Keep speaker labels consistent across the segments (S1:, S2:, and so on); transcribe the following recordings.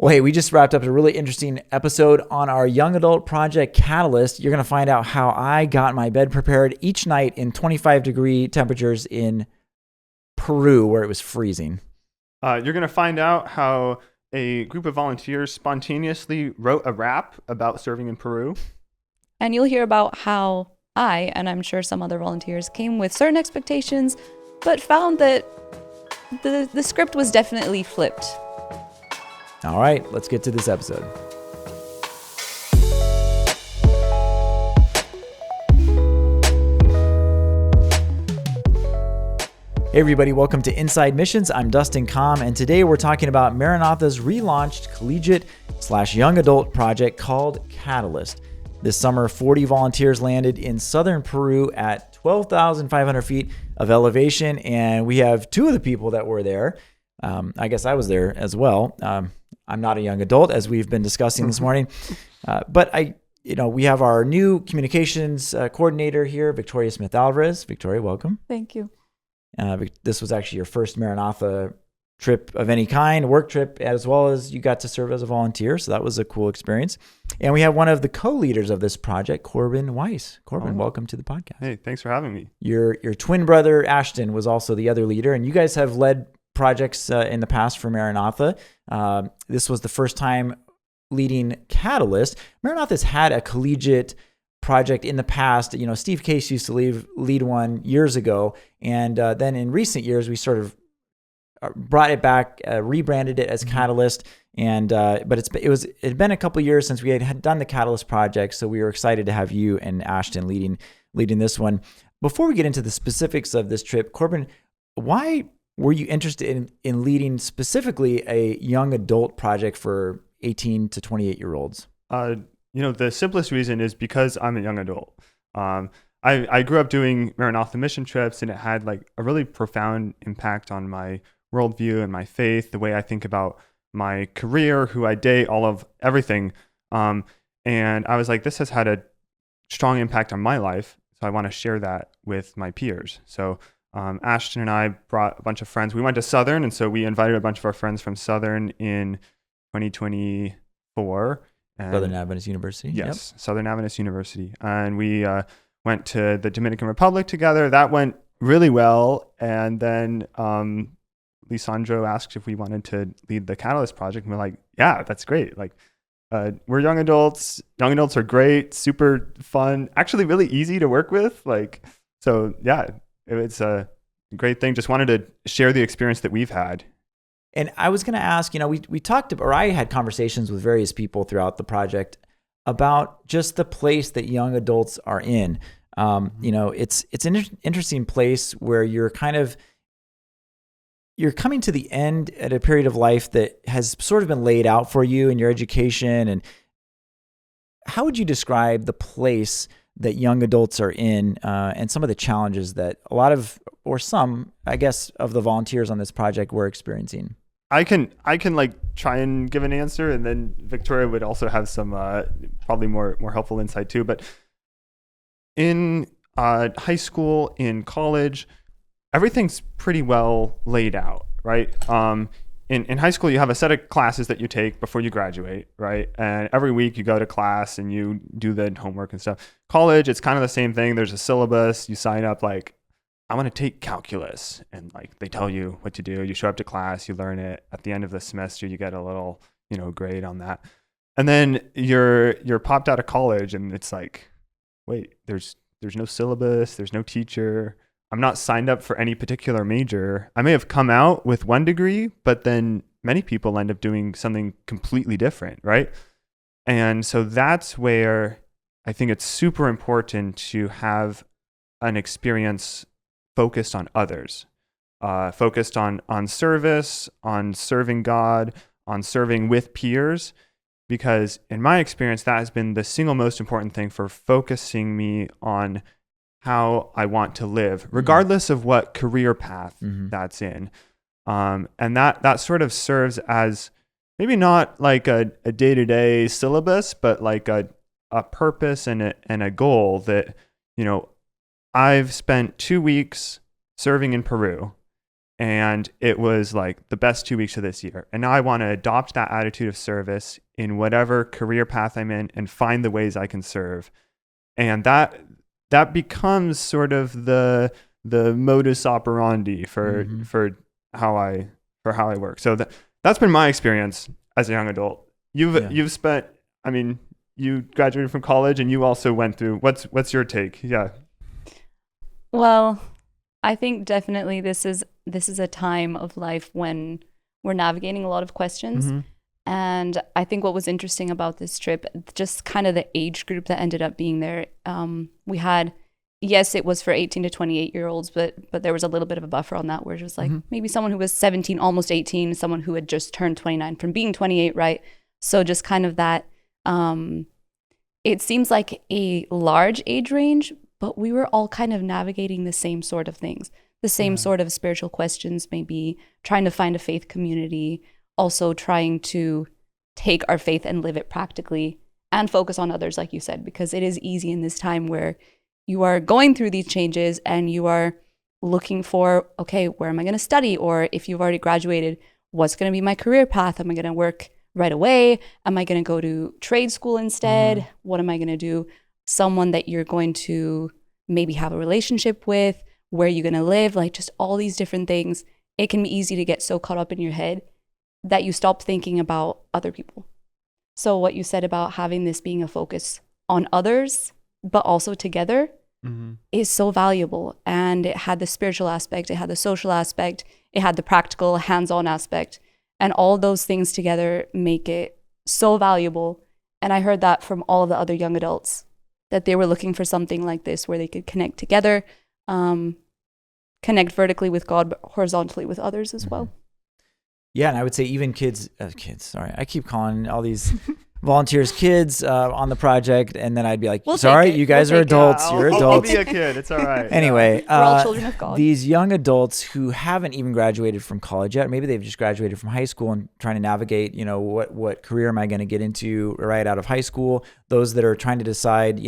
S1: Well, hey, we just wrapped up a really interesting episode on our young adult project Catalyst. You're going to find out how I got my bed prepared each night in 25-degree temperatures in Peru, where it was freezing.
S2: You're going to find out how a group of volunteers spontaneously wrote a rap about serving in Peru.
S3: And you'll hear about how I, and I'm sure some other volunteers, came with certain expectations, but found that the script was definitely flipped.
S1: All right, let's get to this episode. Hey everybody, welcome to Inside Missions. I'm Dustin Comm, and today we're talking about Maranatha's relaunched collegiate/young adult project called Catalyst. This summer, 40 volunteers landed in southern Peru at 12,500 feet of elevation, and we have two of the people that were there. I guess I was there as well. I'm not a young adult, as we've been discussing this morning, but we have our new communications coordinator here, Victoria Smith Alvarez. Victoria, welcome.
S3: Thank you.
S1: This was actually your first Maranatha trip of any kind, work trip, as well as you got to serve as a volunteer. So that was a cool experience. And we have one of the co-leaders of this project, Corbin Weiss. Corbin, welcome to the podcast.
S2: Hey, thanks for having me.
S1: Your twin brother, Ashton, was also the other leader, and you guys have led projects in the past for Maranatha. This was the first time leading Catalyst. Maranatha's had a collegiate project in the past. You know, Steve Case used to lead one years ago, and then in recent years we sort of brought it back, rebranded it as Catalyst, and but it had been a couple of years since we had done the Catalyst project, so we were excited to have you and Ashton leading this one. Before we get into the specifics of this trip, Corbin, why were you interested in leading specifically a young adult project for 18 to 28-year-olds?
S2: The simplest reason is because I'm a young adult. I grew up doing Maranatha mission trips, and it had like a really profound impact on my worldview and my faith, the way I think about my career, who I date, everything. And I was like, this has had a strong impact on my life, so I want to share that with my peers. So Ashton and I brought a bunch of friends. We went to Southern, and so we invited a bunch of our friends from Southern in 2024.
S1: Southern Adventist University.
S2: Yes, yep. Southern Adventist University. And we went to the Dominican Republic together. That went really well. And then Lisandro asked if we wanted to lead the Catalyst project. And we're like, yeah, that's great. Like, we're young adults. Young adults are great, super fun, actually really easy to work with. So yeah, it's a great thing. Just wanted to share the experience that we've had.
S1: And I was going to ask, we talked, or I had conversations with various people throughout the project about just the place that young adults are in. It's an interesting place where you're coming to the end at a period of life that has sort of been laid out for you in your education. And how would you describe the place that young adults are in, and some of the challenges that some, I guess, of the volunteers on this project were experiencing?
S2: I can like try and give an answer, and then Victoria would also have some probably more helpful insight too. But in high school, in college, everything's pretty well laid out, right? In high school, you have a set of classes that you take before you graduate, right? And every week you go to class and you do the homework and stuff. College, it's kind of the same thing. There's a syllabus. You sign up like, I want to take calculus, and like they tell you what to do. You show up to class, you learn it. At the end of the semester, you get a little, grade on that. And then you're popped out of college, and it's like, wait, there's no syllabus, there's no teacher. I'm not signed up for any particular major. I may have come out with one degree, but then many people end up doing something completely different, right? And so that's where I think it's super important to have an experience focused on others, focused on service, on serving God, on serving with peers, because in my experience, that has been the single most important thing for focusing me on how I want to live, regardless of what career path that's in. And that sort of serves as maybe not like a day-to-day syllabus, but like a purpose and a goal that, I've spent 2 weeks serving in Peru, And it was like the best 2 weeks of this year. And now I want to adopt that attitude of service in whatever career path I'm in and find the ways I can serve. And that becomes sort of the modus operandi for how I work. So that's been my experience as a young adult. You've spent, I mean, you graduated from college and you also went through, what's your take? Yeah.
S3: Well, I think definitely this is a time of life when we're navigating a lot of questions. And I think what was interesting about this trip, just kind of the age group that ended up being there. We had, yes, it was for 18 to 28-year-olds, but there was a little bit of a buffer on that where it was like maybe someone who was 17, almost 18, someone who had just turned 29 from being 28, right? So just kind of that, it seems like a large age range, but we were all kind of navigating the same sort of things, the same sort of spiritual questions, maybe trying to find a faith community, also trying to take our faith and live it practically and focus on others, like you said, because it is easy in this time where you are going through these changes and you are looking for, okay, where am I going to study? Or if you've already graduated, what's going to be my career path? Am I going to work right away? Am I going to go to trade school instead? What am I going to do? Someone that you're going to maybe have a relationship with, where you're going to live, like just all these different things. It can be easy to get so caught up in your head that you stop thinking about other people. So what you said about having this being a focus on others, but also together, is so valuable. And it had the spiritual aspect, it had the social aspect, it had the practical, hands-on aspect. And all those things together make it so valuable. And I heard that from all of the other young adults, that they were looking for something like this where they could connect together, connect vertically with God, but horizontally with others as well.
S1: Yeah, and I would say even kids, sorry, I keep calling all these volunteers kids on the project, and then I'd be like, sorry, you guys are adults, you're adults.
S2: I'll be a kid, it's all right.
S1: Anyway,
S3: we're all children of God.
S1: These young adults who haven't even graduated from college yet, maybe they've just graduated from high school and trying to navigate, what career am I going to get into right out of high school? Those that are trying to decide,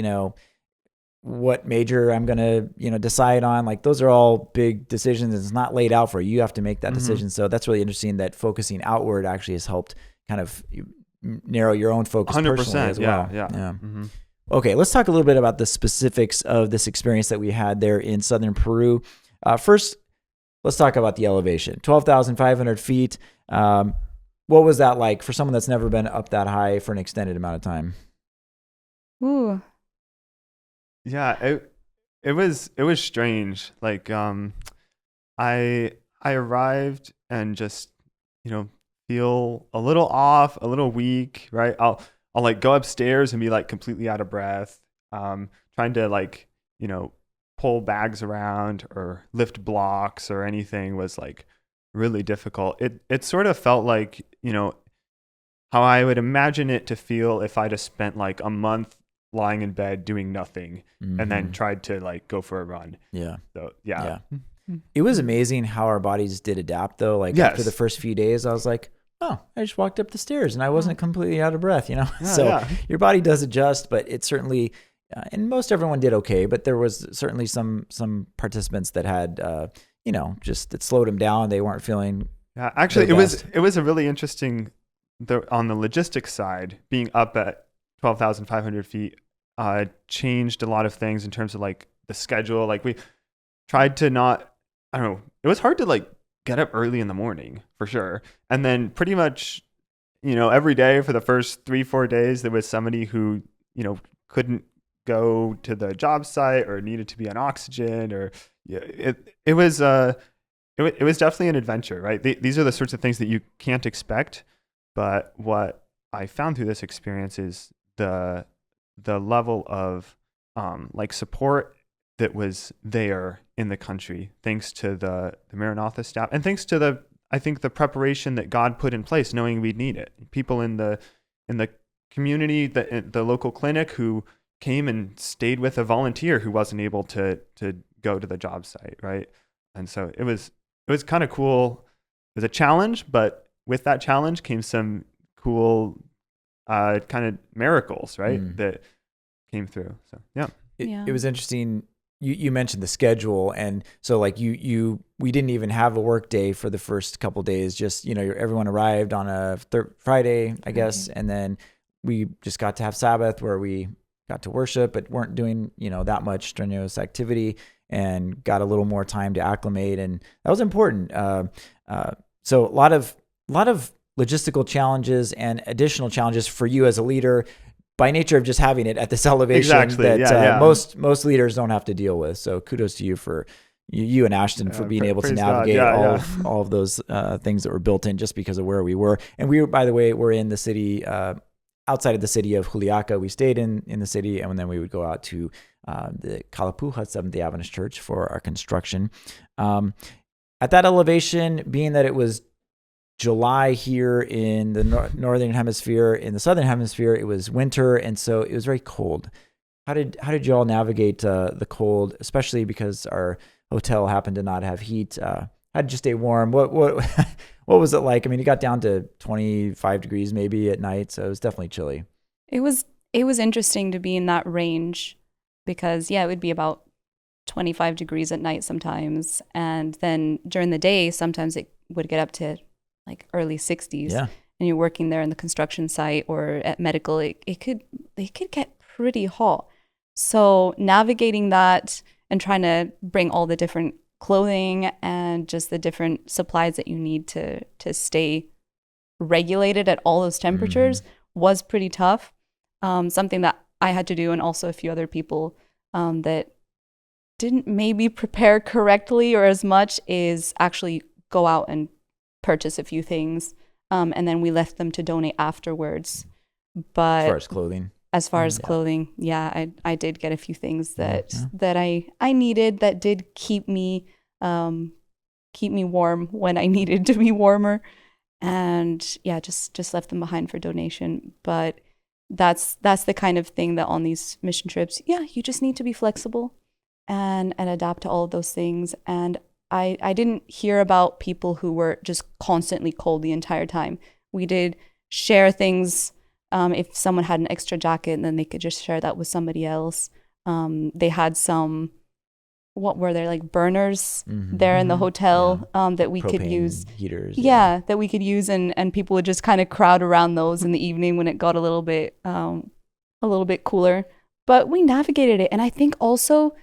S1: what major I'm going to, decide on, like those are all big decisions. It's not laid out for you. You have to make that decision. So that's really interesting that focusing outward actually has helped kind of narrow your own focus 100%, personally as well. Yeah. Okay, let's talk a little bit about the specifics of this experience that we had there in southern Peru. First, let's talk about the elevation, 12,500 feet. What was that like for someone that's never been up that high for an extended amount of time?
S3: Ooh.
S2: Yeah, it was strange. Like I arrived and just feel a little off, a little weak, right? I'll like go upstairs and be like completely out of breath, trying to pull bags around or lift blocks or anything was like really difficult. It sort of felt like, how I would imagine it to feel if I'd have spent like a month lying in bed doing nothing and then tried to like go for a run. Yeah. So yeah.
S1: It was amazing how our bodies did adapt though. Like after the first few days, I was like, oh, I just walked up the stairs and I wasn't completely out of breath, your body does adjust, but it certainly, and most everyone did okay, but there was certainly some participants that had, just it slowed them down. They weren't feeling. Yeah,
S2: actually it was a really interesting, on the logistics side, being up at 12,500 feet, changed a lot of things in terms of like the schedule. Like we tried to it was hard to like get up early in the morning for sure. And then pretty much, every day for the first 3-4 days, there was somebody who, couldn't go to the job site or needed to be on oxygen it was definitely an adventure, right? These are the sorts of things that you can't expect. But what I found through this experience is the level of support that was there in the country, thanks to the Maranatha staff, and thanks to the preparation that God put in place, knowing we'd need it. People in the community, the local clinic, who came and stayed with a volunteer who wasn't able to go to the job site, right? And so it was kind of cool. It was a challenge, but with that challenge came some cool kind of miracles, right? That came through. So yeah.
S1: It was interesting. you mentioned the schedule, and so like we didn't even have a work day for the first couple days. Just everyone arrived on a Friday, I guess, and then we just got to have Sabbath where we got to worship, but weren't doing that much strenuous activity, and got a little more time to acclimate, and that was important. So a lot of logistical challenges and additional challenges for you as a leader, by nature of just having it at this elevation that most leaders don't have to deal with. So kudos to you for you and Ashton for being able to navigate all of those things that were built in just because of where we were. And we, by the way, were in the city, outside of the city of Juliaca. We stayed in the city, and then we would go out to the Calapuja Seventh-day Adventist Church for our construction. At that elevation, being that it was July here in the northern hemisphere, in the southern hemisphere it was winter, and so it was very cold. How did you all navigate the cold, especially because our hotel happened to not have heat? How did you stay warm? What was it like? I mean, it got down to 25 degrees maybe at night, so it was definitely chilly.
S3: It was interesting to be in that range because it would be about 25 degrees at night sometimes, and then during the day sometimes it would get up to like early 60s.
S1: Yeah.
S3: And you're working there in the construction site or at medical, it could get pretty hot. So navigating that and trying to bring all the different clothing and just the different supplies that you need to stay regulated at all those temperatures was pretty tough. Something that I had to do, and also a few other people that didn't maybe prepare correctly or as much, is actually go out and purchase a few things, and then we left them to donate afterwards. But as far as clothing, I did get a few things that I needed that did keep me warm when I needed to be warmer, and just left them behind for donation. But that's the kind of thing that on these mission trips, you just need to be flexible and adapt to all of those things. And I didn't hear about people who were just constantly cold the entire time. We did share things. If someone had an extra jacket, then they could just share that with somebody else. They had some, what were there, like burners there in the hotel that we could use.
S1: Heaters.
S3: That we could use, and people would just kind of crowd around those in the evening when it got a little bit cooler. But we navigated it, and I think also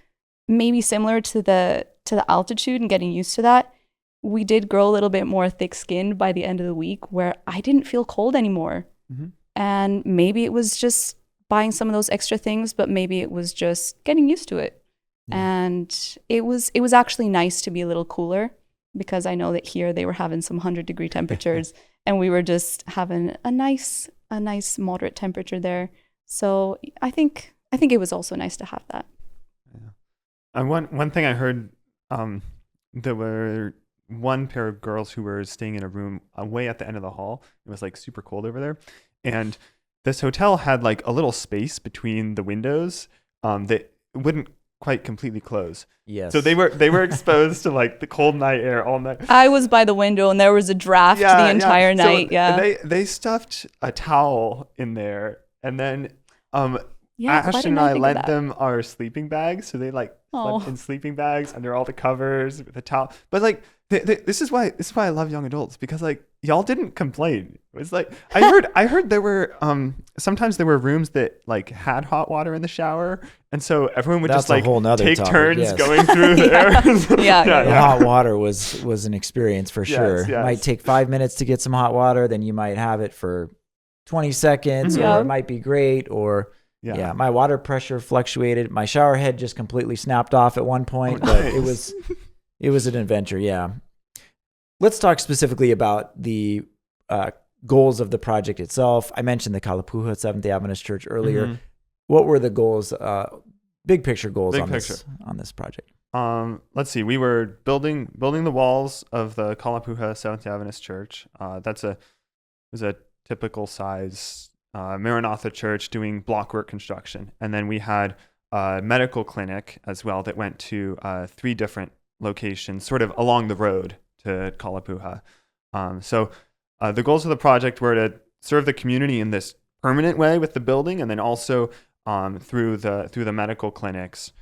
S3: maybe similar to the altitude and getting used to that, we did grow a little bit more thick-skinned by the end of the week, where I didn't feel cold anymore. And maybe it was just buying some of those extra things, but maybe it was just getting used to it. And it was actually nice to be a little cooler, because I know that here they were having some 100-degree temperatures and we were just having a nice moderate temperature there. So I think it was also nice to have that.
S2: And one thing I heard, there were one pair of girls who were staying in a room way at the end of the hall. It was like super cold over there, and this hotel had like a little space between the windows that wouldn't quite completely close.
S1: Yes.
S2: So they were exposed to like the cold night air all night.
S3: I was by the window and there was a draft the entire night.
S2: So they stuffed a towel in there, and then Ashton and I lent them our sleeping bags, so they like slept in sleeping bags under all the covers with a towel. But like this is why I love young adults, because like y'all didn't complain. It was like I heard there were sometimes there were rooms that like had hot water in the shower, and so everyone would just like take turns going through there.
S1: The hot water was an experience for sure. Yes. Might take 5 minutes to get some hot water, then you might have it for 20 seconds, or it might be great, or my water pressure fluctuated. My shower head just completely snapped off at one point, but it was an adventure. Yeah. Let's talk specifically about the goals of the project itself. I mentioned the Calapuja Seventh-day Adventist Church earlier. What were the goals, big picture goals on this project?
S2: Let's see. We were building the walls of the Calapuja Seventh-day Adventist Church. It was a typical size Maranatha church doing blockwork construction. And then we had a medical clinic as well that went to 3 different locations sort of along the road to Calapuja. So the goals of the project were to serve the community in this permanent way with the building, and then also through the medical clinics.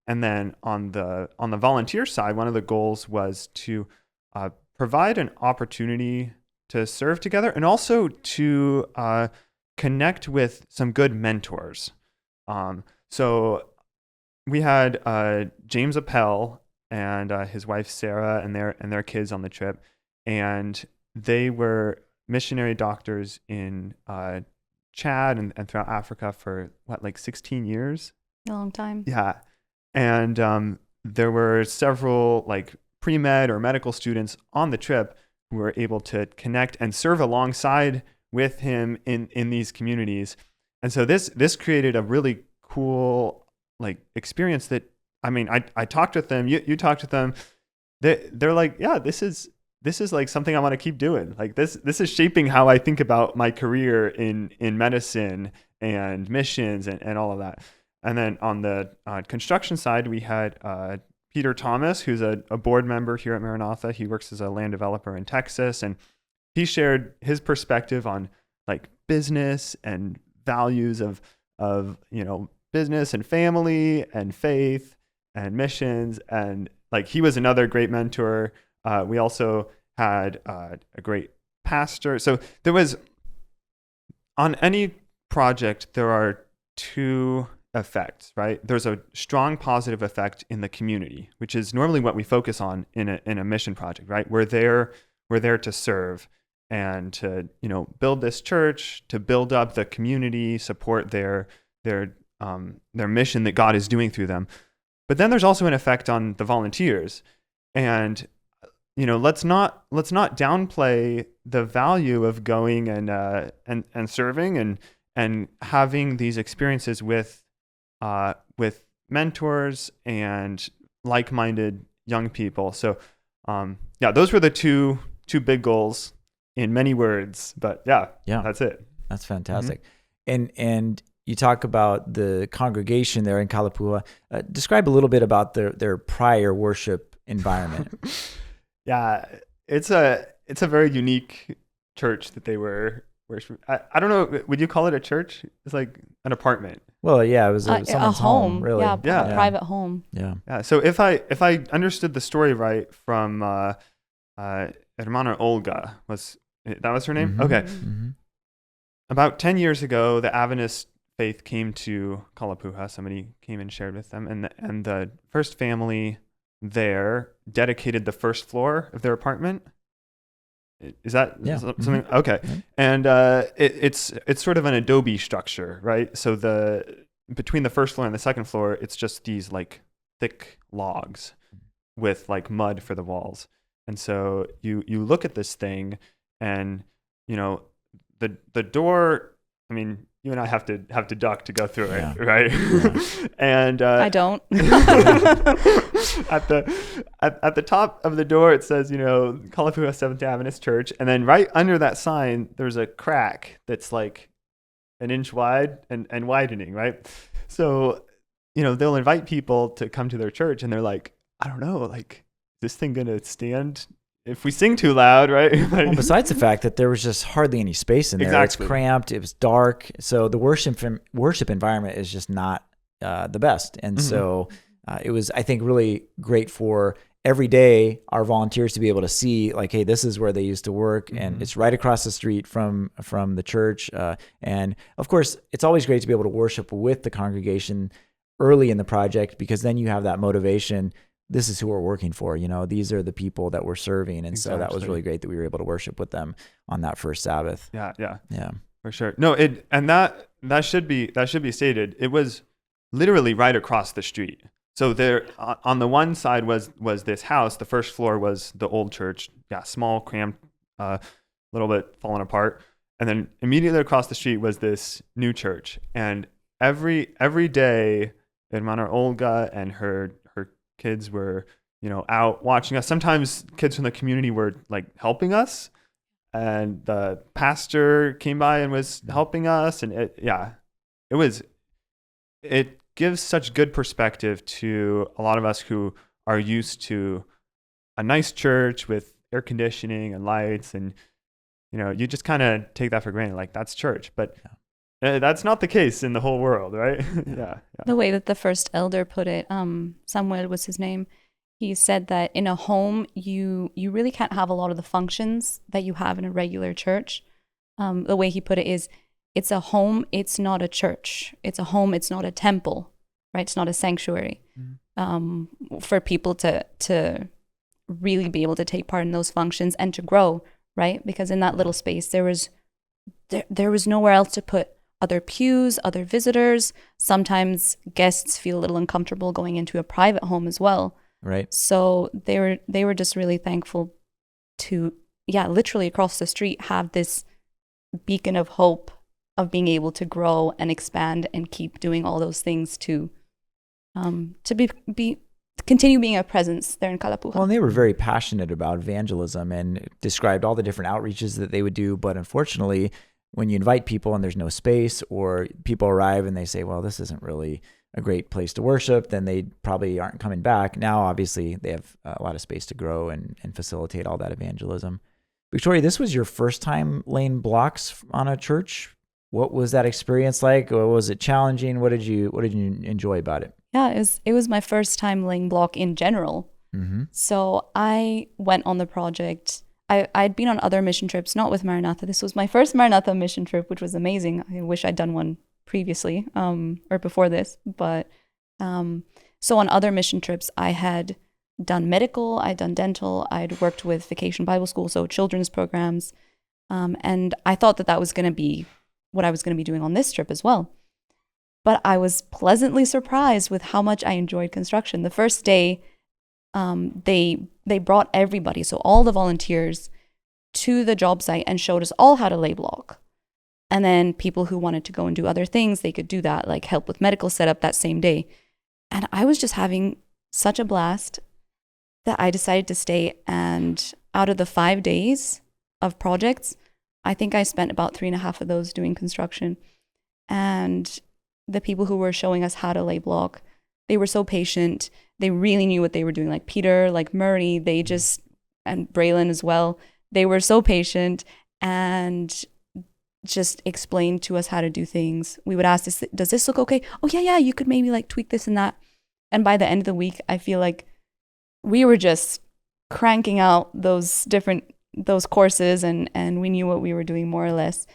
S2: And then on the volunteer side, one of the goals was to provide an opportunity to serve together and also to connect with some good mentors. So we had James Appel and his wife Sarah and their kids on the trip, and they were missionary doctors in Chad and throughout Africa for like 16 years.
S3: A long time.
S2: Yeah. And there were several like pre-med or medical students on the trip who were able to connect and serve alongside with him in these communities. And so this created a really cool like experience that, I mean, I talked with them, you talked with them, they're like, yeah, this is like something I want to keep doing. Like this is shaping how I think about my career in medicine and missions and all of that. And then on the construction side, we had Peter Thomas, who's a board member here at Maranatha. He works as a land developer in Texas, and he shared his perspective on like business and values of business and family and faith and missions. And like he was another great mentor. We also had a great pastor. So there was, on any project, there are two effects, right? There's a strong positive effect in the community, which is normally what we focus on in a mission project, right? We're there to serve and to, build this church, to build up the community, support their mission that God is doing through them. But then there's also an effect on the volunteers. And let's not downplay the value of going and serving and having these experiences with mentors and like-minded young people. So those were the two big goals in many words. But yeah, that's it.
S1: That's fantastic. Mm-hmm. And you talk about the congregation there in Calapuja. Describe a little bit about their prior worship environment.
S2: Yeah, it's a very unique church that they were worshiping. I don't know, would you call it a church? It's like an apartment.
S1: Well, yeah, it was someone's
S3: a home,
S1: really.
S3: Yeah, a private home.
S2: Yeah. So if I understood the story right from Hermana Olga, was her name?
S1: Mm-hmm.
S2: Okay.
S1: Mm-hmm.
S2: About 10 years ago, the Adventist faith came to Calapuja. Somebody came and shared with them, and the first family there dedicated the first floor of their apartment. Is that something?
S1: Mm-hmm.
S2: Okay.
S1: Mm-hmm.
S2: And it's sort of an adobe structure, right? So between the first floor and the second floor, it's just these like thick logs with like mud for the walls. And so you look at this thing, and the door, I mean, you and I have to duck to go through it, right? Yeah. And
S3: I don't.
S2: at the top of the door, it says, Calapuja Seventh-day Adventist Church, and then right under that sign, there's a crack that's like an inch wide and widening, right? So, they'll invite people to come to their church, and they're like, I don't know, like, is this thing gonna stand if we sing too loud, right?
S1: Well, besides the fact that there was just hardly any space in there.
S2: Exactly.
S1: It's cramped, it was dark, so the worship environment is just not the best. And so it was, I think, really great for every day our volunteers to be able to see, like, hey, this is where they used to work, and it's right across the street from the church. And of course, it's always great to be able to worship with the congregation early in the project, because then you have that motivation. This is who we're working for. These are the people that we're serving. And so that was really great that we were able to worship with them on that first Sabbath.
S2: Yeah. For sure. No, that should be stated. It was literally right across the street. So there, on the one side was this house. The first floor was the old church. Yeah, small, cramped, a little bit fallen apart. And then immediately across the street was this new church. And every day, Hermana Olga and her kids were, out watching us. Sometimes kids from the community were like helping us, and the pastor came by and was helping us. And it gives such good perspective to a lot of us who are used to a nice church with air conditioning and lights, and you just kind of take that for granted, like that's church. But That's not the case in the whole world, right? Yeah.
S3: The way that the first elder put it, Samuel was his name. He said that in a home, you really can't have a lot of the functions that you have in a regular church. The way he put it is, it's a home, it's not a church. It's a home, it's not a temple, right? It's not a sanctuary. For people to really be able to take part in those functions and to grow, right? Because in that little space, there was nowhere else to put other pews, other visitors. Sometimes guests feel a little uncomfortable going into a private home as well.
S1: Right.
S3: So they were just really thankful to, literally across the street have this beacon of hope of being able to grow and expand and keep doing all those things to continue being a presence there in Calapuja.
S1: Well, and they were very passionate about evangelism and described all the different outreaches that they would do. But unfortunately, when you invite people and there's no space, or people arrive and they say, well, this isn't really a great place to worship, then they probably aren't coming back. Now, obviously, they have a lot of space to grow and facilitate all that evangelism. Victoria, this was your first time laying blocks on a church. What was that experience like? Or was it challenging? What did you enjoy about it?
S3: Yeah, it was my first time laying block in general.
S1: Mm-hmm.
S3: So I went on the project. I'd been on other mission trips, not with Maranatha. This was my first Maranatha mission trip, which was amazing. I wish I'd done one previously, or before this. But so on other mission trips, I had done medical, I'd done dental, I'd worked with Vacation Bible School, so children's programs. And I thought that was going to be what I was going to be doing on this trip as well. But I was pleasantly surprised with how much I enjoyed construction. The first day, they brought everybody, so all the volunteers, to the job site and showed us all how to lay block. And then people who wanted to go and do other things, they could do that, like help with medical setup that same day. And I was just having such a blast that I decided to stay. And out of the 5 days of projects, I think I spent about 3.5 of those doing construction. And the people who were showing us how to lay block, they were so patient. They really knew what they were doing. Like Peter, like Murray, and Braylon as well. They were so patient and just explained to us how to do things. We would ask, does this look okay? Oh, yeah, you could maybe like tweak this and that. And by the end of the week, I feel like we were just cranking out those courses and we knew what we were doing more or less.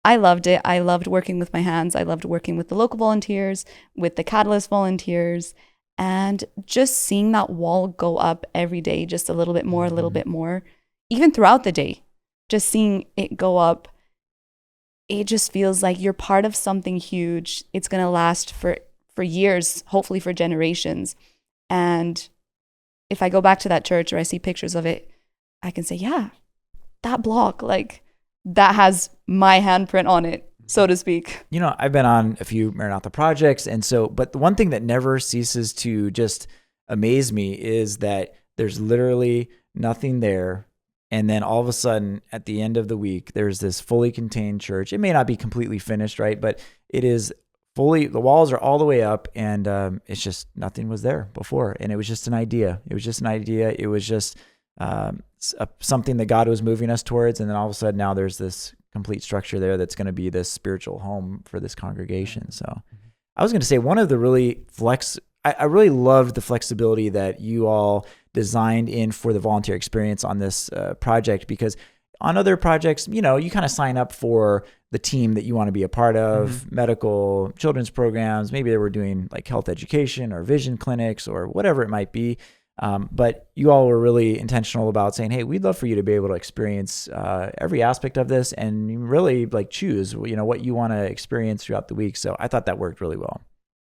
S3: I loved it. I loved working with my hands. I loved working with the local volunteers, with the Catalyst volunteers, and just seeing that wall go up every day, just a little bit more, even throughout the day, just seeing it go up. It just feels like you're part of something huge. It's going to last for years, hopefully for generations. And if I go back to that church or I see pictures of it, I can say, yeah, that block, like that has my handprint on it, so to speak.
S1: You know, I've been on a few Maranatha projects, but the one thing that never ceases to just amaze me is that there's literally nothing there. And then all of a sudden, at the end of the week, there's this fully contained church. It may not be completely finished, right? But it is fully, the walls are all the way up, and it's just nothing was there before. And it was just an idea. It was just something that God was moving us towards. And then all of a sudden now there's this complete structure there that's going to be this spiritual home for this congregation. So I was going to say, one of the really I really loved the flexibility that you all designed in for the volunteer experience on this project, because on other projects, you kind of sign up for the team that you want to be a part of, medical, children's programs. Maybe they were doing like health education or vision clinics or whatever it might be. But you all were really intentional about saying, hey, we'd love for you to be able to experience every aspect of this and really like choose, what you want to experience throughout the week. So I thought that worked really well.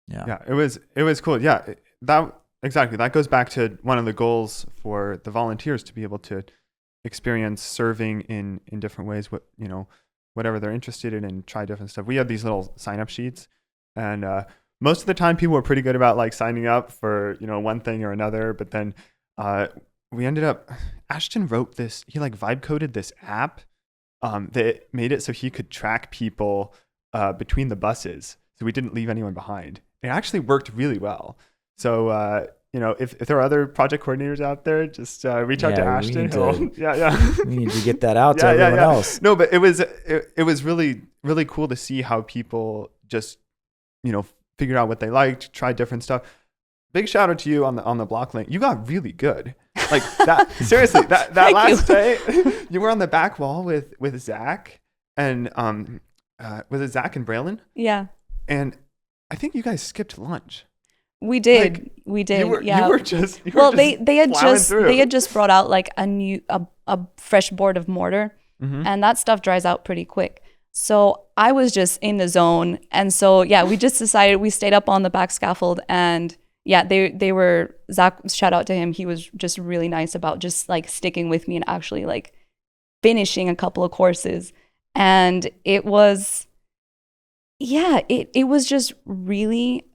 S1: Yeah,
S2: it was cool. Yeah, that goes back to one of the goals for the volunteers, to be able to experience serving in different ways, whatever they're interested in, and try different stuff. We had these little sign-up sheets, and most of the time people were pretty good about like signing up for, one thing or another. But then we ended up, Ashton wrote this, he like vibe coded this app that made it so he could track people between the buses. So we didn't leave anyone behind. It actually worked really well. So if there are other project coordinators out there, just reach out to Ashton.
S1: We need to get that out to everyone else.
S2: No, but it was really, really cool to see how people just, figured out what they liked, tried different stuff. Big shout out to you on the block link. You got really good. Like that. Seriously, that last day, you were on the back wall with Zach and was it Zach and Braylon?
S3: Yeah.
S2: And I think you guys skipped lunch.
S3: We did. We did. You
S2: were just
S3: they had just brought out like a fresh board of mortar, and that stuff dries out pretty quick. So I was just in the zone, and so we just decided we stayed up on the back scaffold, and they were Zach. Shout out to him. He was just really nice about just like sticking with me and actually like finishing a couple of courses, and it was it was just really.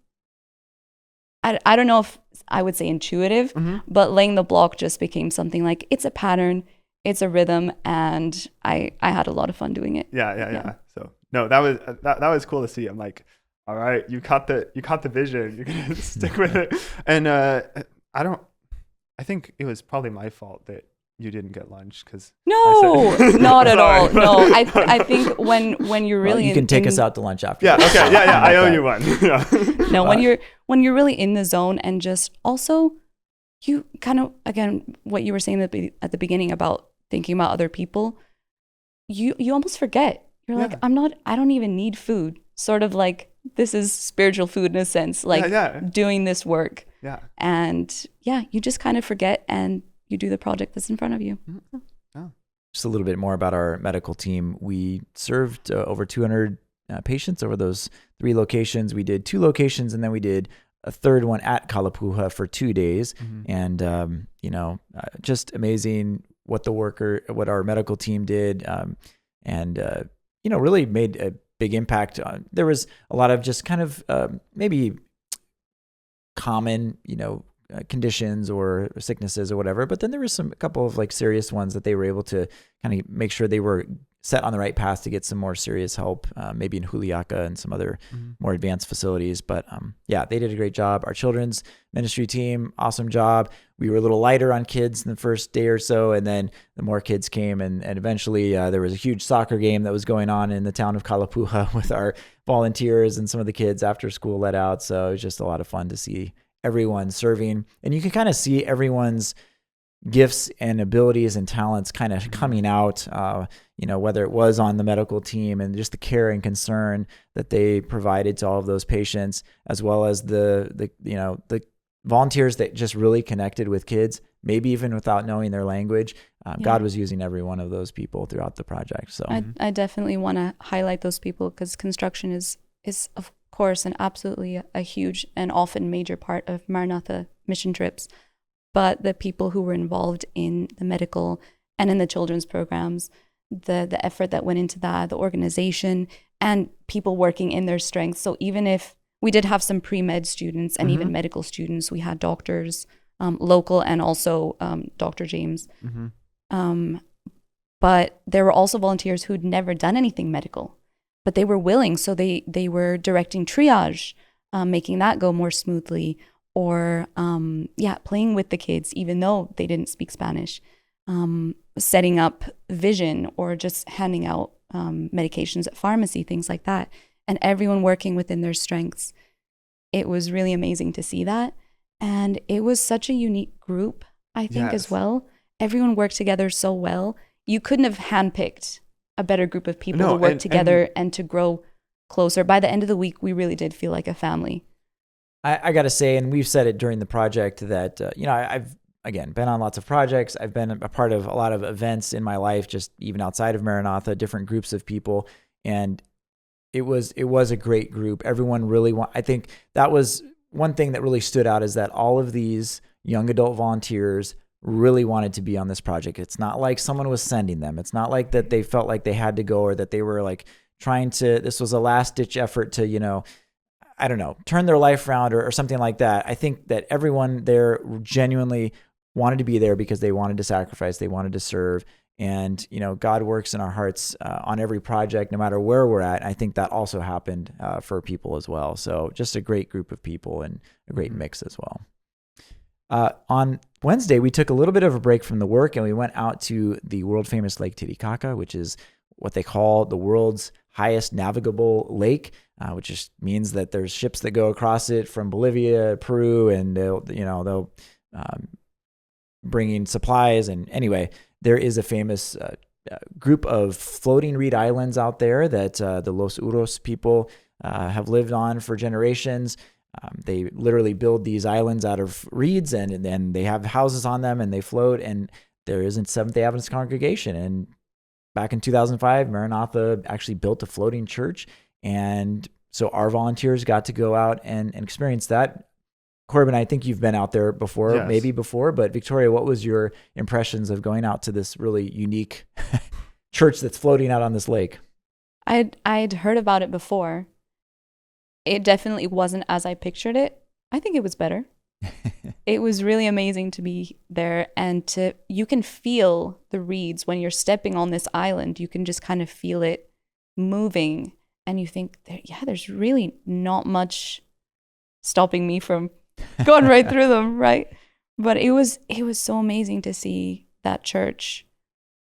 S3: I don't know if I would say intuitive, but laying the block just became something like it's a pattern, it's a rhythm, and I had a lot of fun doing it.
S2: Yeah. So no, that was cool to see. I'm like, all right, you caught the vision. You're gonna stick with it. And I think it was probably my fault that you didn't get lunch because
S3: not at all. No, I think when you're really
S1: you can take us out to lunch after.
S2: Yeah. Okay. Yeah. I owe you one. Yeah.
S3: No, when you're really in the zone and just also you kind of again what you were saying at the beginning about thinking about other people, you almost forget. You're like I don't even need food. Sort of like this is spiritual food in a sense, like doing this work.
S2: Yeah.
S3: And you just kind of forget and you do the project that's in front of you.
S1: Just a little bit more about our medical team. We served over 200 patients over those 3 locations. We did 2 locations, and then we did a third one at Calapuja for 2 days. And, just amazing what our medical team did. And really made a big impact. There was a lot of just kind of maybe common, conditions or sicknesses or whatever, but then there was a couple of like serious ones that they were able to kind of make sure they were set on the right path to get some more serious help, maybe in Juliaca and some other more advanced facilities. But they did a great job. Our children's ministry team, awesome job. We were a little lighter on kids in the first day or so, and then the more kids came, and eventually there was a huge soccer game that was going on in the town of Calapuja with our volunteers and some of the kids after school let out. So it was just a lot of fun to see everyone serving, and you can kind of see everyone's gifts and abilities and talents kind of coming out, whether it was on the medical team and just the care and concern that they provided to all of those patients, as well as the volunteers that just really connected with kids, maybe even without knowing their language. God was using every one of those people throughout the project. So
S3: I definitely want to highlight those people because construction is of course and absolutely a huge and often major part of Maranatha mission trips, but the people who were involved in the medical and in the children's programs, the effort that went into that, the organization, and people working in their strengths. So even if we did have some pre-med students and even medical students, we had doctors, local and also Dr. James. But there were also volunteers who'd never done anything medical, but they were willing. So they were directing triage, making that go more smoothly, or playing with the kids, even though they didn't speak Spanish, setting up vision or just handing out medications at pharmacy, things like that. And everyone working within their strengths. It was really amazing to see that. And it was such a unique group, I think, as well. Everyone worked together so well. You couldn't have handpicked a better group of people to work together and to grow closer. By the end of the week, we really did feel like a family.
S1: I got to say, and we've said it during the project, that, I've, again, been on lots of projects. I've been a part of a lot of events in my life, just even outside of Maranatha, different groups of people. And it was a great group. Everyone really I think that was one thing that really stood out, is that all of these young adult volunteers really wanted to be on this project. It's not like someone was sending them. It's not like that they felt like they had to go, or that they were like this was a last ditch effort to, turn their life around or something like that. I think that everyone there genuinely wanted to be there because they wanted to sacrifice, they wanted to serve. And, God works in our hearts on every project, no matter where we're at. I think that also happened for people as well. So just a great group of people and a great mix as well. On Wednesday, we took a little bit of a break from the work and we went out to the world famous Lake Titicaca, which is what they call the world's highest navigable lake, which just means that there's ships that go across it from Bolivia, Peru, and they'll bring in supplies. And anyway, there is a famous group of floating reed islands out there that the Los Uros people have lived on for generations. They literally build these islands out of reeds, and then they have houses on them, and they float. And there is a Seventh-day Adventist congregation. And back in 2005, Maranatha actually built a floating church, and so our volunteers got to go out and experience that. Corbin, I think you've been out there before,
S2: Yes.
S1: maybe before, but Victoria, what was your impressions of going out to this really unique church that's floating out on this lake?
S3: I'd heard about it before. It definitely wasn't as I pictured it. I think it was better. It was really amazing to be there, and you can feel the reeds when you're stepping on this island. You can just kind of feel it moving, and you think, there's really not much stopping me from going right through them, right? But it was so amazing to see that church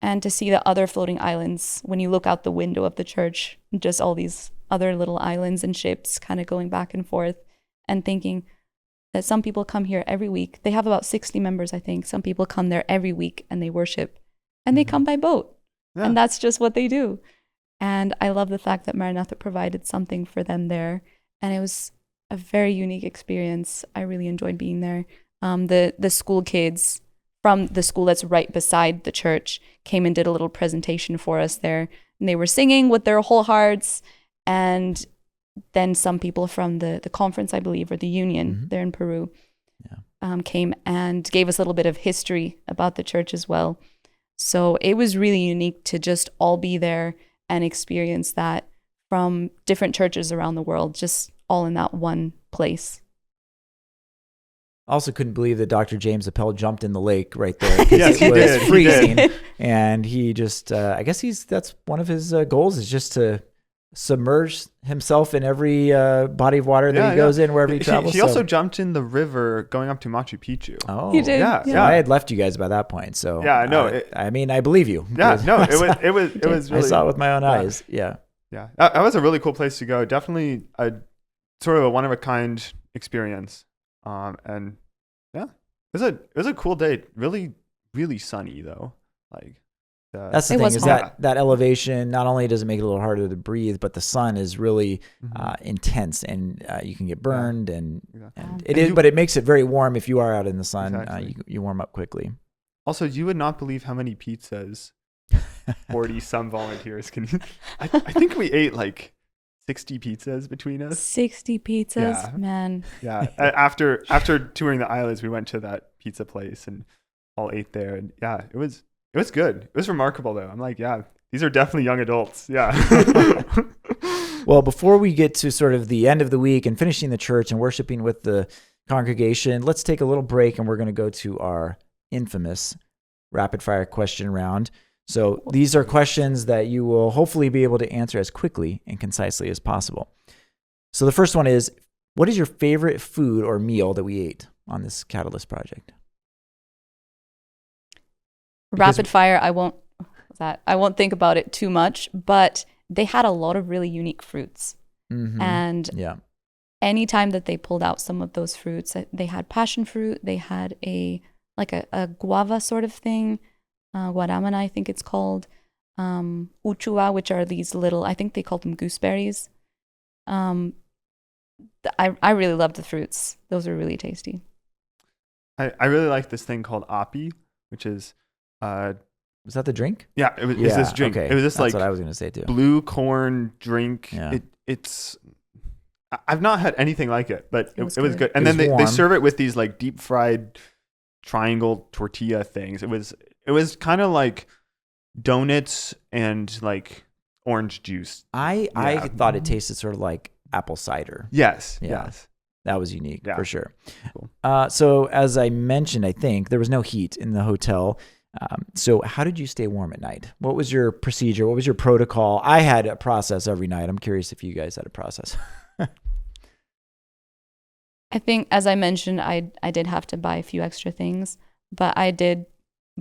S3: and to see the other floating islands when you look out the window of the church, just all these other little islands and ships kind of going back and forth, and thinking that some people come here every week. They have about 60 members, I think. Some people come there every week and they worship, and they come by boat.
S2: Yeah.
S3: And that's just what they do. And I love the fact that Maranatha provided something for them there. And it was a very unique experience. I really enjoyed being there. The school kids from the school that's right beside the church came and did a little presentation for us there. And they were singing with their whole hearts. And then some people from the conference, I believe, or the union there in Peru, came and gave us a little bit of history about the church as well. So it was really unique to just all be there and experience that from different churches around the world, just all in that one place.
S1: Also couldn't believe that Dr. James Appel jumped in the lake right there. 'Cause
S2: Yes,
S1: it
S2: he
S1: was
S2: did. He
S1: freezing.
S2: did.
S1: And he just, I guess that's one of his goals, is just to submerge himself in every body of water that he goes in wherever he travels.
S2: He also jumped in the river going up to Machu Picchu.
S1: Oh,
S3: He did.
S2: Yeah,
S1: So I had left you guys by that point. So
S2: Yeah, no,
S1: I believe you.
S2: Yeah, no, it was really.
S1: I saw it with my own eyes. Yeah.
S2: Yeah, that was a really cool place to go. Definitely a sort of a one of a kind experience. And yeah, it was a cool day. Really, really sunny though. Like
S1: that's the
S3: It
S1: thing,
S3: was
S1: is
S3: hot.
S1: that elevation, not only does it make it a little harder to breathe, but the sun is really intense, and you can get burned, and but it makes it very warm if you are out in the sun.
S2: Exactly.
S1: You warm up quickly.
S2: Also, you would not believe how many pizzas 40 some volunteers can eat. I think we ate like 60 pizzas between us.
S3: 60 pizzas,
S2: Yeah.
S3: man.
S2: Yeah. After touring the islands, we went to that pizza place and all ate there. And yeah, it was good. It was remarkable though. I'm like, yeah, these are definitely young adults. Yeah.
S1: Well, before we get to sort of the end of the week and finishing the church and worshiping with the congregation, let's take a little break, and we're going to go to our infamous rapid fire question round. So these are questions that you will hopefully be able to answer as quickly and concisely as possible. So the first one is, what is your favorite food or meal that we ate on this Catalyst project?
S3: Rapid fire, I won't think about it too much, but they had a lot of really unique fruits. And anytime that they pulled out some of those fruits, they had passion fruit, they had a guava sort of thing, guaramana, I think it's called, uchua, which are these little, I think they called them gooseberries. I really loved the fruits. Those are really tasty.
S2: I really like this thing called api, which is
S1: was that the drink?
S2: yeah, it was this drink.
S1: Okay.
S2: It was this
S1: That's
S2: like
S1: what I was going to say too.
S2: blue corn drink.
S1: Yeah.
S2: I've not had anything like it, but it was good. And
S1: It
S2: then
S1: was
S2: they
S1: warm.
S2: serve it with these like deep fried triangle tortilla things. It was kind of like donuts and like orange juice.
S1: I
S2: Yeah.
S1: thought it tasted sort of like apple cider.
S2: Yes.
S1: Yeah.
S2: Yes.
S1: That was unique
S2: Yeah.
S1: for sure.
S2: Cool.
S1: So as I mentioned, I think there was no heat in the hotel. So how did you stay warm at night? What was your procedure? What was your protocol? I had a process every night. I'm curious if you guys had a process.
S3: I think, as I mentioned, I did have to buy a few extra things, but I did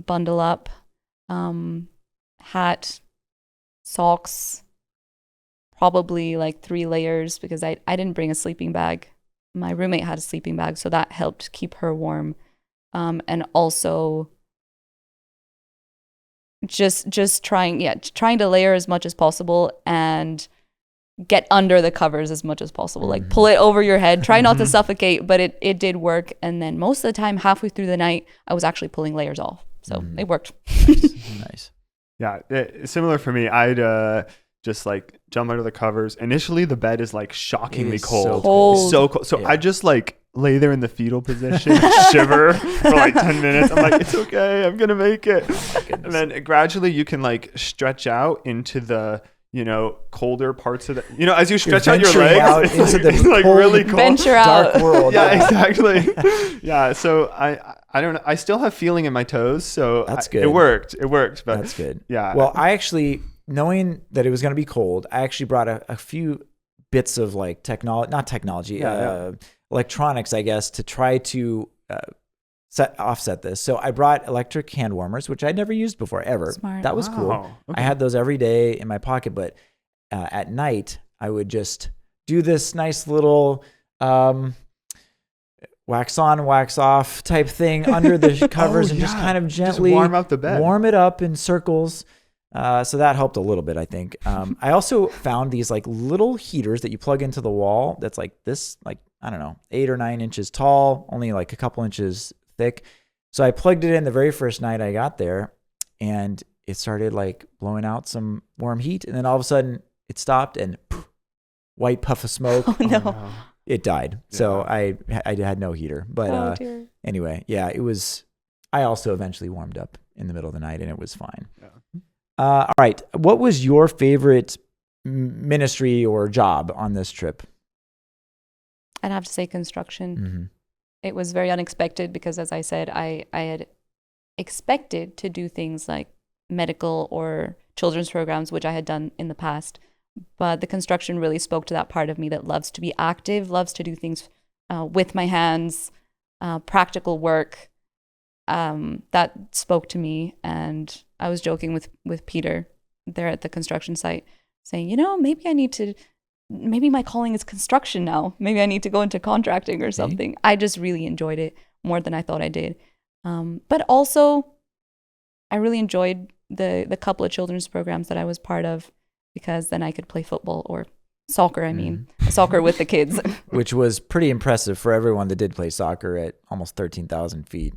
S3: bundle up, hat, socks, probably like 3 layers, because I didn't bring a sleeping bag. My roommate had a sleeping bag, so that helped keep her warm. And also just trying to layer as much as possible and get under the covers as much as possible. Like pull it over your head, try not to suffocate, but it did work. And then most of the time, halfway through the night, I was actually pulling layers off. So it worked.
S1: Nice.
S2: Yeah, similar for me. I'd just like jump under the covers. Initially, the bed is like shockingly cold. So cold. So I just like lay there in the fetal position, shiver for like 10 minutes. I'm like, it's okay, I'm gonna make it. And then gradually you can like stretch out into the, you know, colder parts of the, you know, as you stretch out your legs
S1: out into the
S2: like
S1: cold,
S2: really cold,
S3: venture out.
S1: dark world.
S2: Yeah, exactly. Yeah, so I don't know. I still have feeling in my toes, so
S1: That's good.
S2: It worked, but
S1: That's good.
S2: Yeah.
S1: Well, I actually, knowing that it was going to be cold, I actually brought a few bits of like electronics, I guess, to try to offset this. So I brought electric hand warmers, which I'd never used before, ever.
S3: Smart.
S1: That was cool.
S2: Okay.
S1: I had those every day in my pocket, but at night I would just do this nice little wax on, wax off type thing under the covers and just kind of gently
S2: just warm up the bed.
S1: Warm it up in circles. So that helped a little bit, I think. I also found these like little heaters that you plug into the wall. That's like this, like, I don't know, 8 or 9 inches tall, only like a couple inches thick. So I plugged it in the very first night I got there, and it started like blowing out some warm heat. And then all of a sudden it stopped, and white puff of smoke.
S3: Oh no.
S1: It died.
S2: Yeah.
S1: So I had no heater. But
S3: Dear.
S1: anyway, yeah, it was. I also eventually warmed up in the middle of the night, and it was fine.
S2: Yeah.
S1: All right. What was your favorite ministry or job on this trip?
S3: I'd have to say construction.
S1: Mm-hmm.
S3: It was very unexpected because, as I said, I had expected to do things like medical or children's programs, which I had done in the past. But the construction really spoke to that part of me that loves to be active, loves to do things with my hands, practical work. That spoke to me. And I was joking with Peter there at the construction site, saying, you know, maybe my calling is construction now. Maybe I need to go into contracting or something. I just really enjoyed it more than I thought I did. But also, I really enjoyed the couple of children's programs that I was part of, because then I could play football or soccer, soccer with the kids.
S1: Which was pretty impressive for everyone that did play soccer at almost 13,000 feet.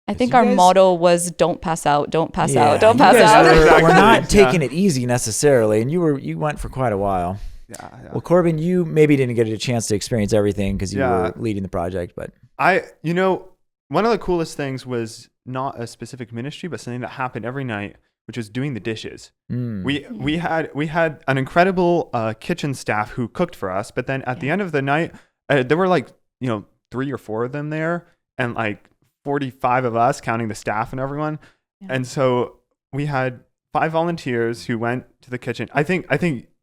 S3: I think our motto was don't pass out, don't pass out, don't
S1: you
S3: pass
S1: guys
S3: out.
S1: We're not taking it easy necessarily, and you went for quite a while.
S2: Yeah.
S1: Well, Corbin, you maybe didn't get a chance to experience everything because you were leading the project, but
S2: one of the coolest things was not a specific ministry, but something that happened every night, which was doing the dishes. We had an incredible kitchen staff who cooked for us, but then at the end of the night, there were like 3 or 4 of them there, and like 45 of us, counting the staff and everyone. Yeah. And so we had 5 volunteers who went to the kitchen. I think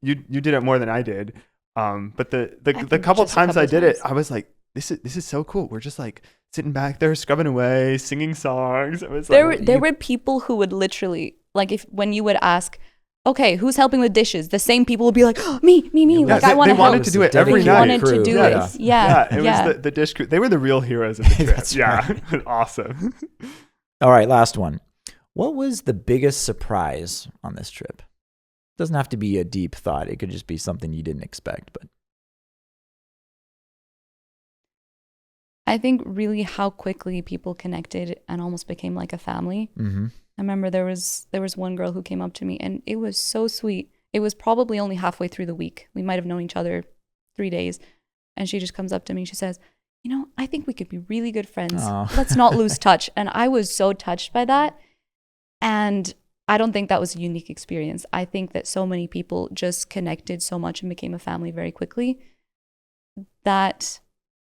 S2: you did it more than I did. But the couple times I did it, I was like, this is so cool. We're just like sitting back there, scrubbing away, singing songs. It was
S3: there were people who would literally, like, when you would ask, okay, who's helping with dishes? The same people would be like, oh, me.
S2: Yeah,
S3: like, I want to help.
S2: They wanted to do it every night.
S3: They wanted to do it. Yeah.
S2: It was the dish crew. They were the real heroes of the trip.
S1: That's right.
S2: Awesome.
S1: All right, last one. What was the biggest surprise on this trip? It doesn't have to be a deep thought. It could just be something you didn't expect. But
S3: I think really how quickly people connected and almost became like a family.
S1: Mm-hmm.
S3: I remember there was one girl who came up to me, and it was so sweet. It was probably only halfway through the week. We might have known each other 3 days. And she just comes up to me. She says, I think we could be really good friends. Let's not lose touch. And I was so touched by that. And I don't think that was a unique experience. I think that so many people just connected so much and became a family very quickly that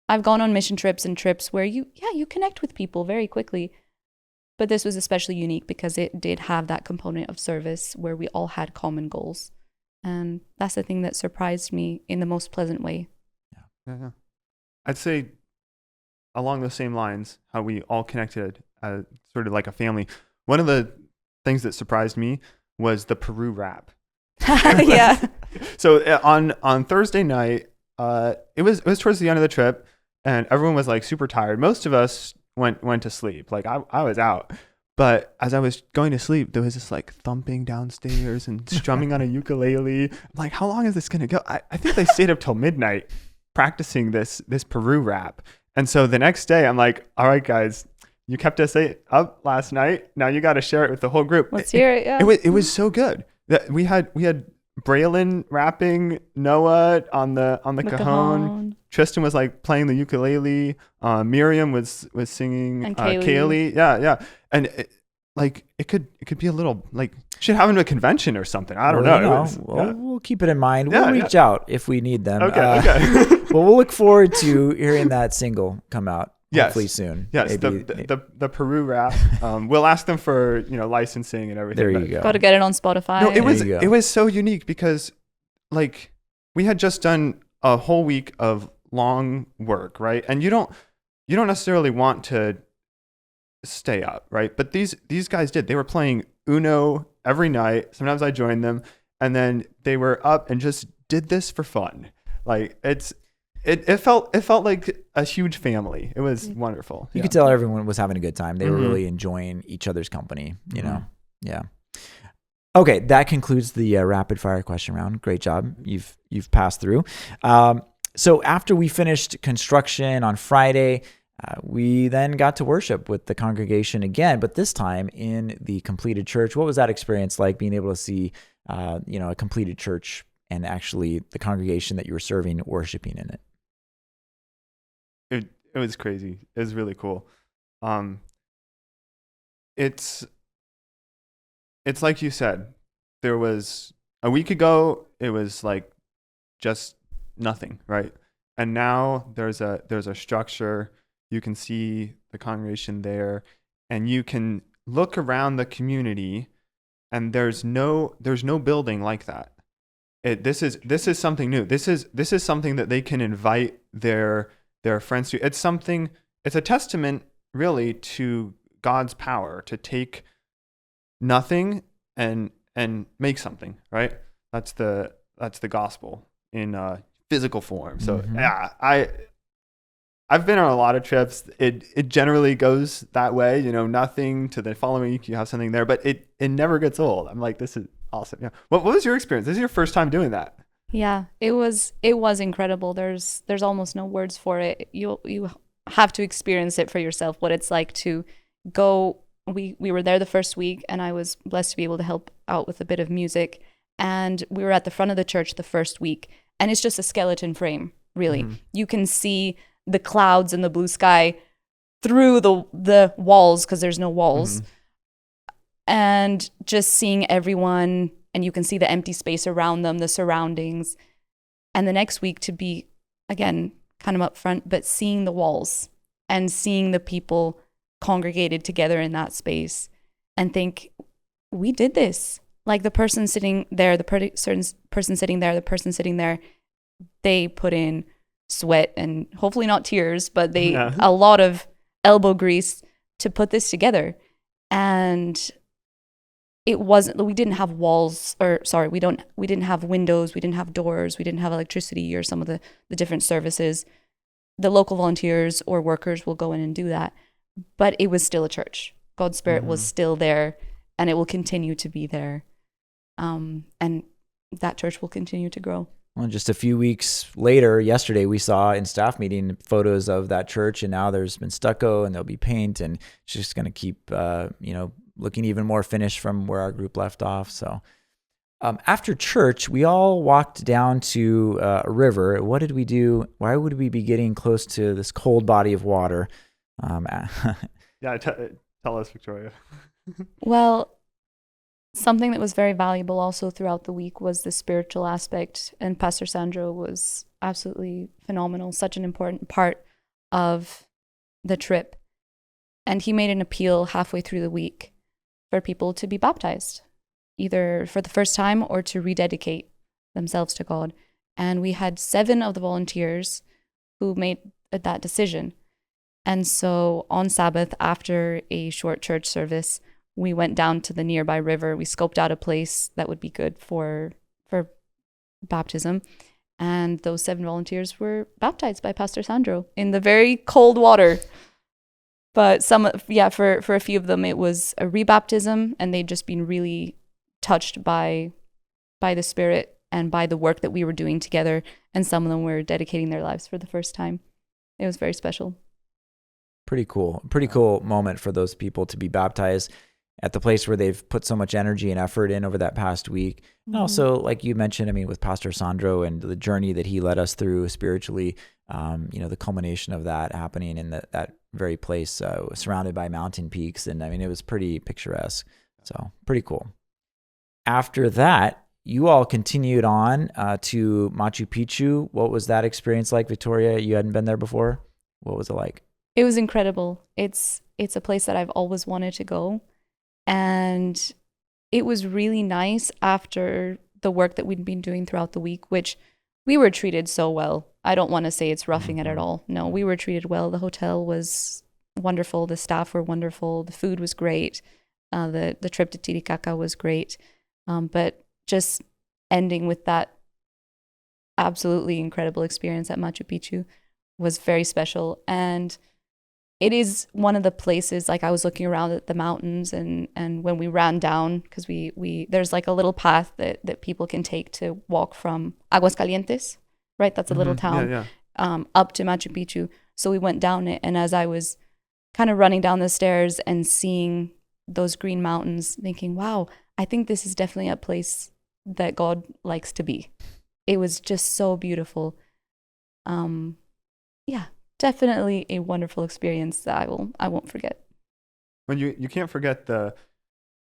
S3: I've gone on mission trips and trips where you connect with people very quickly. But this was especially unique because it did have that component of service where we all had common goals. And that's the thing that surprised me in the most pleasant way.
S2: Yeah. I'd say along those same lines, how we all connected sort of like a family. One of the things that surprised me was the Peru rap.
S3: Yeah.
S2: So on Thursday night, it was towards the end of the trip, and everyone was like super tired. Most of us went to sleep. Like I was out. But as I was going to sleep, there was this like thumping downstairs and strumming on a ukulele. I'm like, how long is this gonna go? I think they stayed up till midnight practicing this Peru rap. And so the next day, I'm like, all right, guys, you kept us up last night. Now you got to share it with the whole group.
S3: Let's hear it. Yeah.
S2: It was so good that we had Braylon rapping, Noah on the cajon. Tristan was like playing the ukulele. Miriam was singing.
S3: And
S2: Kaylee. Yeah. And it could be a little like should have a convention or something. I don't know.
S1: We'll keep it in mind. We'll reach out if we need them.
S2: Okay.
S1: Well, we'll look forward to hearing that single come out. Hopefully soon.
S2: Yes, the Peru rap. We'll ask them for licensing and everything.
S1: There you go.
S3: Got to get it on Spotify.
S2: No, it was so unique because like we had just done a whole week of long work, right? And you don't necessarily want to stay up, right? But these guys did. They were playing Uno every night. Sometimes I joined them, and then they were up and just did this for fun. Like it felt like a huge family. It was wonderful.
S1: You could tell everyone was having a good time. They were really enjoying each other's company, you know? Yeah. Okay. That concludes the rapid fire question round. Great job. You've passed through. So after we finished construction on Friday, we then got to worship with the congregation again, but this time in the completed church. What was that experience like, being able to see, a completed church and actually the congregation that you were serving worshiping in it?
S2: It was crazy. It was really cool. It's like you said, there was a week ago, it was like just nothing, right? And now there's a structure. You can see the congregation there, and you can look around the community, and there's no building like that. This is something new. This is something that they can invite their friends to. It's a testament really to God's power to take nothing and make something, right? That's the gospel in physical form. So yeah, I've been on a lot of trips. It generally goes that way, nothing to the following week you have something there, but it never gets old. I'm like, this is awesome. Yeah. What was your experience? This is your first time doing that.
S3: Yeah, it was incredible. There's almost no words for it. You have to experience it for yourself, what it's like to go. We were there the first week, and I was blessed to be able to help out with a bit of music. And we were at the front of the church the first week, and it's just a skeleton frame, really. You can see the clouds and the blue sky through the walls, because there's no walls. And just seeing everyone, and you can see the empty space around them, the surroundings. And the next week to be, again, kind of up front, but seeing the walls and seeing the people congregated together in that space, and think, we did this. Like the person sitting there, the person sitting there, the person sitting there, they put in sweat and hopefully not tears, but a lot of elbow grease to put this together. And we didn't have walls, we didn't have windows, we didn't have doors, we didn't have electricity or some of the different services. The local volunteers or workers will go in and do that. But it was still a church. God's Spirit was still there, and it will continue to be there. And that church will continue to grow.
S1: Well, just a few weeks later, yesterday, we saw in staff meeting photos of that church, and now there's been stucco and there'll be paint, and it's just going to keep, looking even more finished from where our group left off. So after church, we all walked down to a river. What did we do? Why would we be getting close to this cold body of water?
S2: Yeah, tell us, Victoria.
S3: Well, something that was very valuable also throughout the week was the spiritual aspect, and Pastor Sandro was absolutely phenomenal, such an important part of the trip. And he made an appeal halfway through the week for people to be baptized, either for the first time or to rededicate themselves to God. And we had 7 of the volunteers who made that decision. And so on Sabbath, after a short church service, we went down to the nearby river. We scoped out a place that would be good for baptism. And those 7 volunteers were baptized by Pastor Sandro in the very cold water. But for a few of them, it was a rebaptism, and they'd just been really touched by the Spirit and by the work that we were doing together. And some of them were dedicating their lives for the first time. It was very special.
S1: Pretty cool moment for those people to be baptized at the place where they've put so much energy and effort in over that past week. And also, like you mentioned, I mean, with Pastor Sandro and the journey that he led us through spiritually, the culmination of that happening in that very place, surrounded by mountain peaks. And I mean, it was pretty picturesque. So pretty cool. After that, you all continued on to Machu Picchu. What was that experience like, Victoria? You hadn't been there before. What was it like?
S3: It was incredible. It's a place that I've always wanted to go. And it was really nice after the work that we'd been doing throughout the week, which we were treated so well. I don't want to say it's roughing it at all. No, we were treated well. The hotel was wonderful. The staff were wonderful. The food was great. The trip to Titicaca was great. But just ending with that absolutely incredible experience at Machu Picchu was very special. And it is one of the places, like I was looking around at the mountains and when we ran down, because we there's like a little path that people can take to walk from Aguascalientes, right? That's a little town, up to Machu Picchu. So we went down it, and as I was kind of running down the stairs and seeing those green mountains, thinking, wow, I think this is definitely a place that God likes to be. It was just so beautiful. Definitely a wonderful experience that I won't forget.
S2: When you can't forget so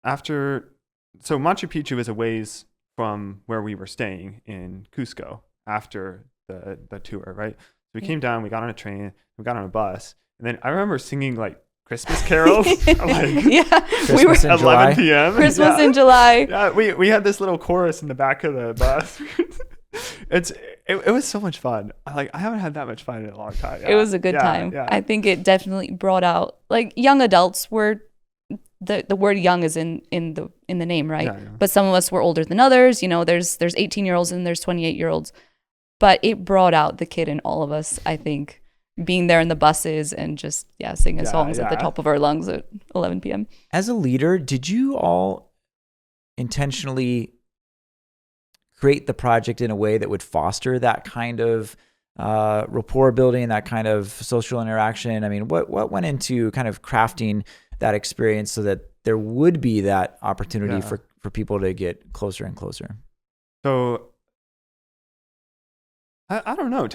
S2: Machu Picchu is a ways from where we were staying in Cusco after the tour, right? So we came down, we got on a train, we got on a bus, and then I remember singing like Christmas carols,
S3: we were
S2: at 11 p.m.
S3: Christmas in July.
S2: Yeah, we had this little chorus in the back of the bus. It was so much fun. I haven't had that much fun in a long time. Yeah.
S3: It was a good time. Yeah. I think it definitely brought out, like, young adults were the word young is in the name, right? Yeah. But some of us were older than others. There's 18-year-olds and there's 28-year-olds. But it brought out the kid in all of us, I think, being there in the buses and just singing songs at the top of our lungs at 11 p.m.
S1: As a leader, did you all intentionally create the project in a way that would foster that kind of rapport building, that kind of social interaction? I mean, what went into kind of crafting that experience so that there would be that opportunity for people to get closer and closer?
S2: So I don't know.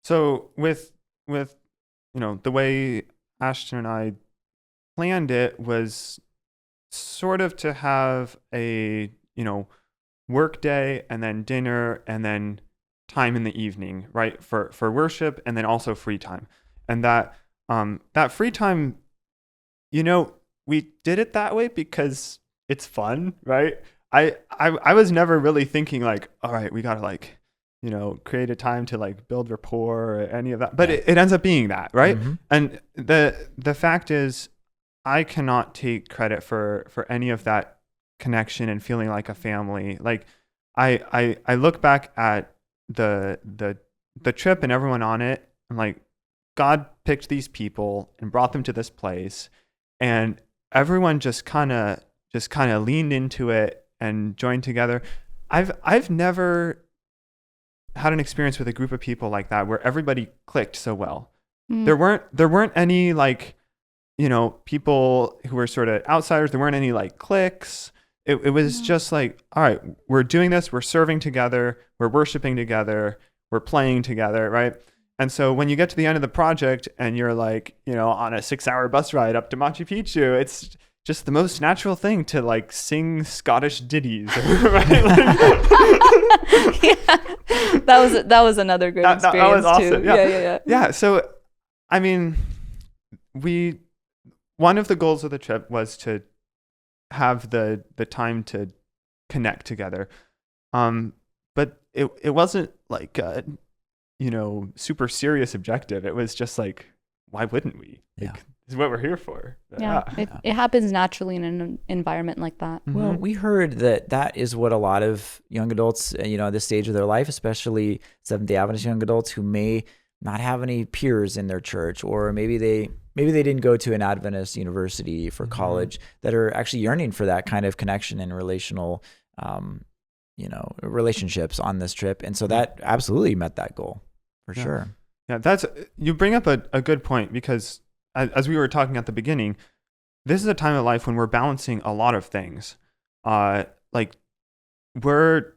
S2: So with the way Ashton and I planned it was sort of to have a work day and then dinner and then time in the evening, right, for worship, and then also free time. And that free time, we did it that way because it's fun, right? I was never really thinking like, all right, we gotta like, create a time to like build rapport or any of that, but it ends up being that, right? Mm-hmm. And the fact is, I cannot take credit for any of that connection and feeling like a family. Like I look back at the trip and everyone on it, and like, God picked these people and brought them to this place, and everyone just kind of leaned into it and joined together. I've never had an experience with a group of people like that where everybody clicked so well. There weren't any like, people who were sort of outsiders. There weren't any like cliques. It was just like, all right, we're doing this, we're serving together, we're worshiping together, we're playing together, right? And so when you get to the end of the project and you're like, on a 6-hour bus ride up to Machu Picchu, it's just the most natural thing to like sing Scottish ditties, right?
S3: That was another great experience
S2: that was awesome.
S3: Too.
S2: Yeah. So, I mean, one of the goals of the trip was to have the time to connect together, but it wasn't like a super serious objective. It was just like, why wouldn't we?
S1: Yeah.
S2: This is what we're here for.
S3: It happens naturally in an environment like that.
S1: Well, we heard that is what a lot of young adults, at this stage of their life, especially Seventh-day Adventist young adults who may not have any peers in their church, or maybe they didn't go to an Adventist university for college, that are actually yearning for that kind of connection and relational, relationships on this trip. And so that absolutely met that goal for sure.
S2: Yeah, you bring up a good point, because as we were talking at the beginning, this is a time of life when we're balancing a lot of things. Like we're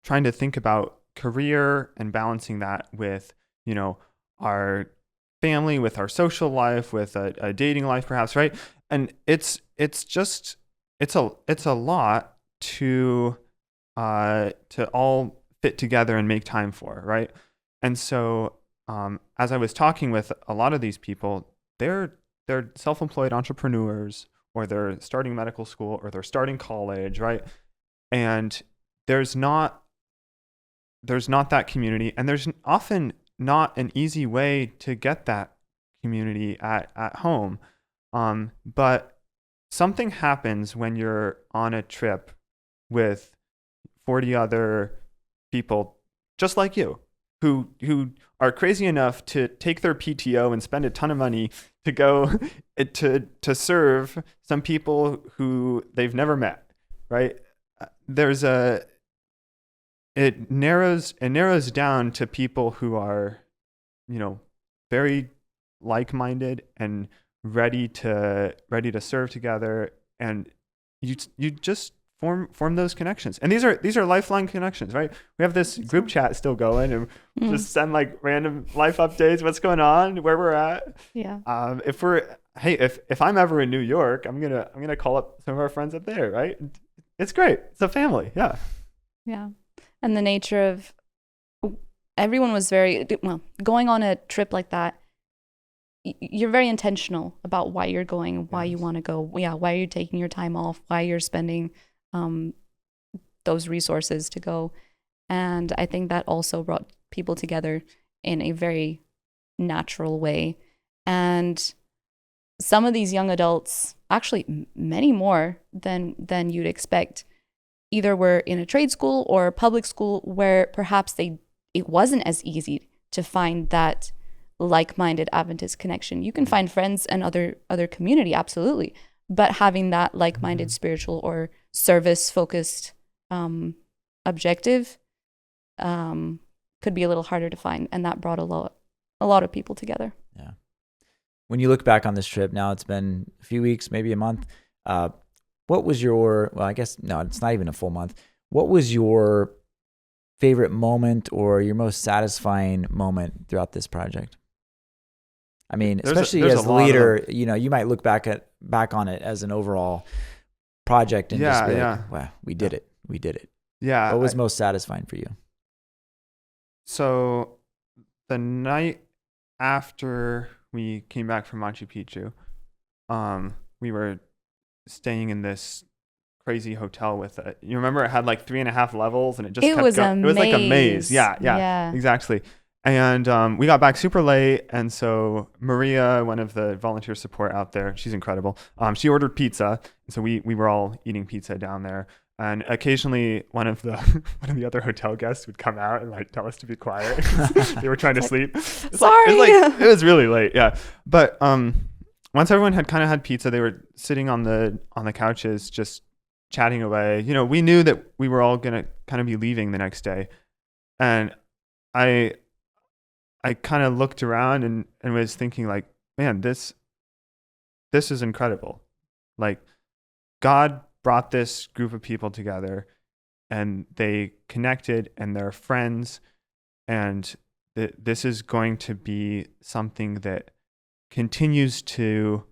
S2: trying to think about career and balancing that with, our family, with our social life, with a dating life, perhaps, right? And it's a lot to all fit together and make time for, right? And so, as I was talking with a lot of these people, they're self-employed entrepreneurs, or they're starting medical school, or they're starting college, right? And there's not that community, and there's often not an easy way to get that community at home. But something happens when you're on a trip with 40 other people just like you, who are crazy enough to take their PTO and spend a ton of money to go to serve some people who they've never met, right? It narrows down to people who are, very like-minded and ready to serve together, and you just form those connections. And these are lifelong connections, right? We have this group chat still going, and just send like random life updates, what's going on, where we're at.
S3: Yeah.
S2: If I'm ever in New York, I'm gonna call up some of our friends up there, right? It's great. It's a family. Yeah.
S3: Yeah. And the nature of everyone was going on a trip like that, you're very intentional about why you're going, why you want to go, why you're taking your time off, why you're spending those resources to go. And I think that also brought people together in a very natural way. And some of these young adults, actually many more than you'd expect, either were in a trade school or public school where perhaps it wasn't as easy to find that like-minded Adventist connection. You can find friends and other community, absolutely, but having that like-minded spiritual or service-focused objective could be a little harder to find, and that brought a lot of people together.
S1: Yeah. When you look back on this trip, now it's been a few weeks, maybe a month. What was I guess, no, it's not even a full month. What was your favorite moment or your most satisfying moment throughout this project? I mean, especially as the leader, you might look back on it as an overall project and just be like, wow, we did it. We did it.
S2: Yeah.
S1: What was most satisfying for you?
S2: So the night after we came back from Machu Picchu, we were staying in this crazy hotel with you remember it had like 3.5 levels, and it just kept going. It was like a maze. Yeah, exactly. And we got back super late, and so Maria, one of the volunteer support out there, she's incredible. She ordered pizza, so we were all eating pizza down there. And occasionally, one of the other hotel guests would come out and like tell us to be quiet. They were trying to sleep.
S3: Sorry.
S2: It was really late. Yeah, but once everyone had kind of had pizza, they were sitting on the couches just chatting away. We knew that we were all gonna kind of be leaving the next day, and I kind of looked around and was thinking like, man, this is incredible. Like, God brought this group of people together, and they connected, and they're friends, and this is going to be something that continues to,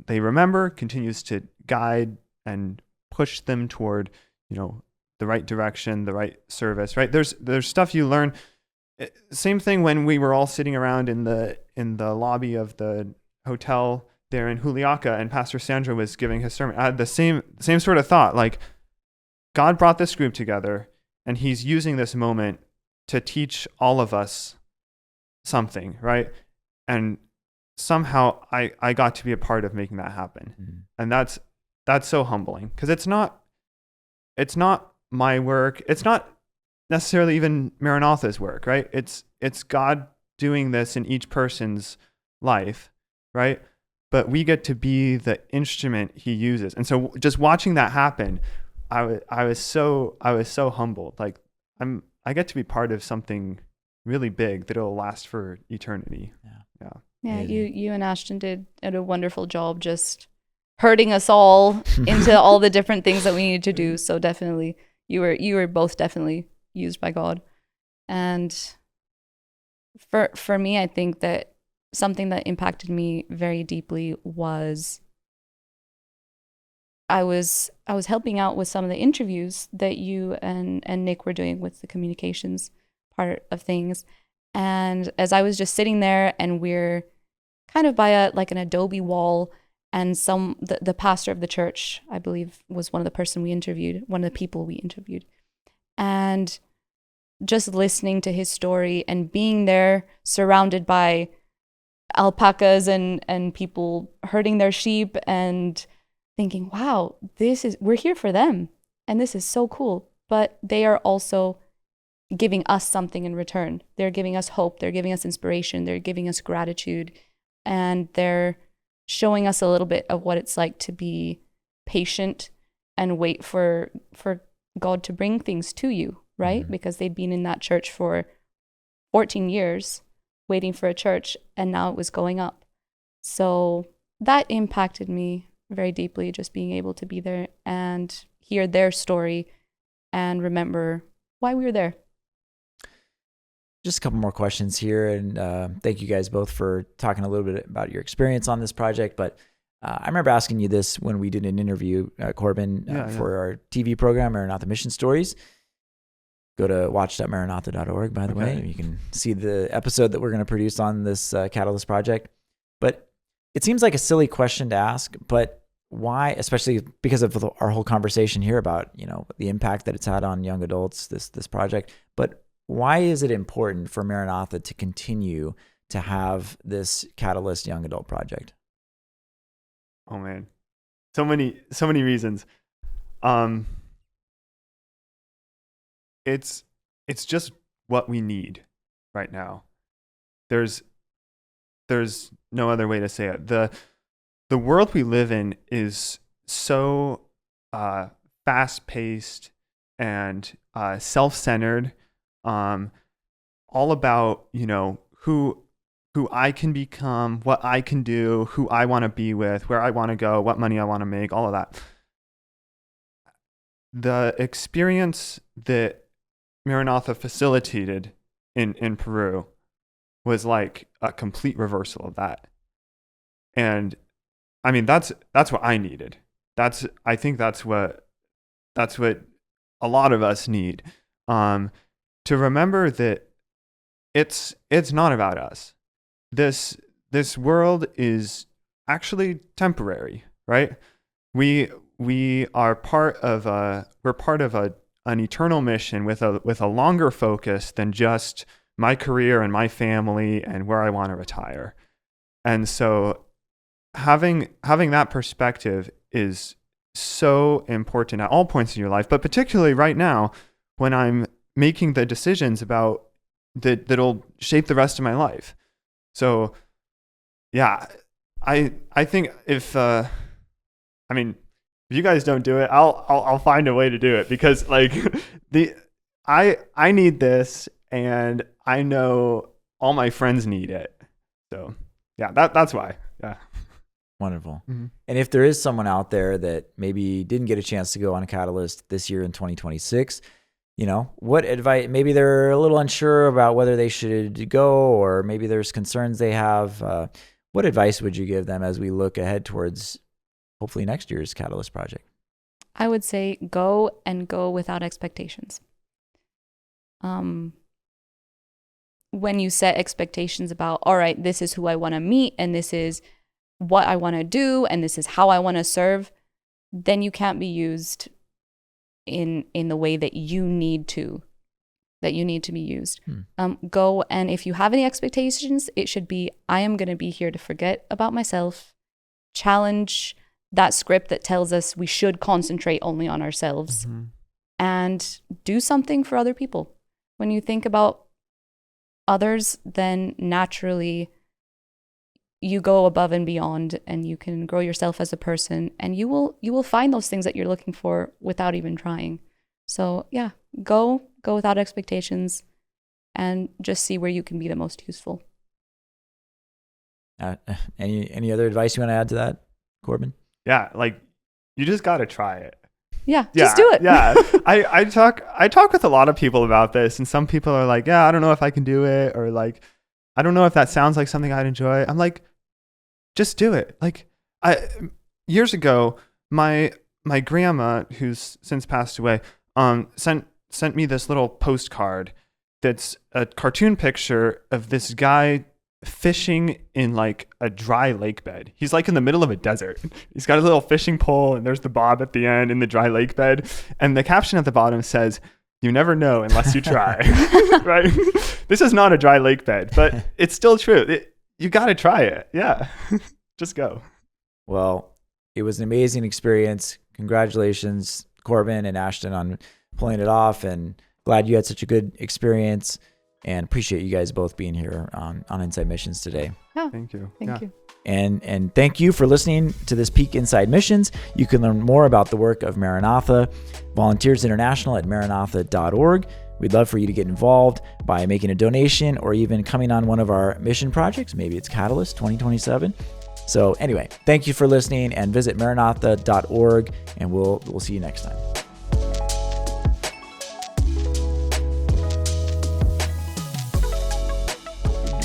S2: they remember, continues to guide and push them toward, the right direction, the right service, right? There's stuff you learn. Same thing when we were all sitting around in the lobby of the hotel there in Juliaca, and Pastor Sandra was giving his sermon. I had the same sort of thought, like, God brought this group together, and he's using this moment to teach all of us something, right? and somehow I got to be a part of making that happen. And that's so humbling, because it's not my work. It's not necessarily even Maranatha's work, right? It's God doing this in each person's life, right? But we get to be the instrument he uses. And so just watching that happen, I was so humbled. Like, I get to be part of something really big that'll last for eternity.
S3: Yeah, you and Ashton did a wonderful job just herding us all into all the different things that we needed to do. So definitely, you were both definitely used by God. And for me, I think that something that impacted me very deeply was I was helping out with some of the interviews that you and Nick were doing with the communications part of things. And as I was just sitting there, and we're kind of by an adobe wall, and the pastor of the church, I believe, was one of the people we interviewed. And just listening to his story and being there surrounded by alpacas and people herding their sheep, and thinking, wow, we're here for them. And this is so cool. But they are also giving us something in return. They're giving us hope. They're giving us inspiration. They're giving us gratitude. And they're showing us a little bit of what it's like to be patient and wait for God to bring things to you, right? Because they'd been in that church for 14 years, waiting for a church, and now it was going up. So that impacted me very deeply, just being able to be there and hear their story and remember why we were there.
S1: Just a couple more questions here, and thank you guys both for talking a little bit about your experience on this project. But I remember asking you this when we did an interview, Corbin, for our TV program, Maranatha Mission Stories. Go to watch.maranatha.org, by the way. You can see the episode that we're going to produce on this Catalyst project. But it seems like a silly question to ask, but why, especially because of our whole conversation here about, the impact that it's had on young adults, this project, but why is it important for Maranatha to continue to have this Catalyst Young Adult Project?
S2: Oh man, so many reasons. It's just what we need right now. There's no other way to say it. The world we live in is so fast-paced and self-centered. All about, who I can become, what I can do, who I want to be with, where I want to go, what money I want to make, all of that. The experience that Maranatha facilitated in Peru was like a complete reversal of that. And I mean, that's what I needed. I think that's what a lot of us need. To remember that it's not about us. This world is actually temporary, right? We are part of an eternal mission with a longer focus than just my career and my family and where I want to retire. And so having that perspective is so important at all points in your life, but particularly right now when I'm making the decisions about that'll shape the rest of my life. So yeah, I think if you guys don't do it, I'll find a way to do it, because like I need this, and I know all my friends need it. So yeah, that's why. Yeah.
S1: Wonderful. Mm-hmm. And if there is someone out there that maybe didn't get a chance to go on a Catalyst this year in 2026, what advice, maybe they're a little unsure about whether they should go, or maybe there's concerns they have. What advice would you give them as we look ahead towards hopefully next year's Catalyst project?
S3: I would say go without expectations. When you set expectations about, all right, this is who I want to meet, and this is what I want to do, and this is how I want to serve, then you can't be used in the way that you need to that you need to be used. Go, and if you have any expectations, it should be, I am going to be here to forget about myself, challenge that script that tells us we should concentrate only on ourselves, and do something for other people. When you think about others, then naturally you go above and beyond, and you can grow yourself as a person, and you will find those things that you're looking for without even trying. So yeah, go without expectations and just see where you can be the most useful.
S1: Any other advice you want to add to that, Corbin?
S2: Yeah, like you just got to try it.
S3: Yeah, just do it.
S2: Yeah. I talk with a lot of people about this, and some people are like, yeah, I don't know if I can do it, or like, I don't know if that sounds like something I'd enjoy. I'm like, just do it. Like, years ago, my grandma, who's since passed away, sent me this little postcard that's a cartoon picture of this guy fishing in like a dry lake bed. He's like in the middle of a desert. He's got a little fishing pole, and there's the bob at the end in the dry lake bed. And the caption at the bottom says, "You never know unless you try." Right? This is not a dry lake bed, but it's still true. You got to try it. Yeah. Just go.
S1: Well, it was an amazing experience. Congratulations, Corbin and Ashton, on pulling it off, and glad you had such a good experience, and appreciate you guys both being here on Inside Missions today.
S3: Yeah.
S2: Thank you.
S3: Thank you.
S1: And thank you for listening to this peek inside missions. You can learn more about the work of Maranatha Volunteers International at maranatha.org. We'd love for you to get involved by making a donation or even coming on one of our mission projects. Maybe it's Catalyst 2027. So anyway, thank you for listening, and visit maranatha.org, and we'll see you next time.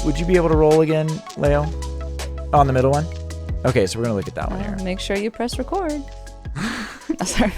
S1: Would you be able to roll again, Leo? On the middle one? Okay, so we're going to look at that one here.
S3: Make sure you press record. Sorry.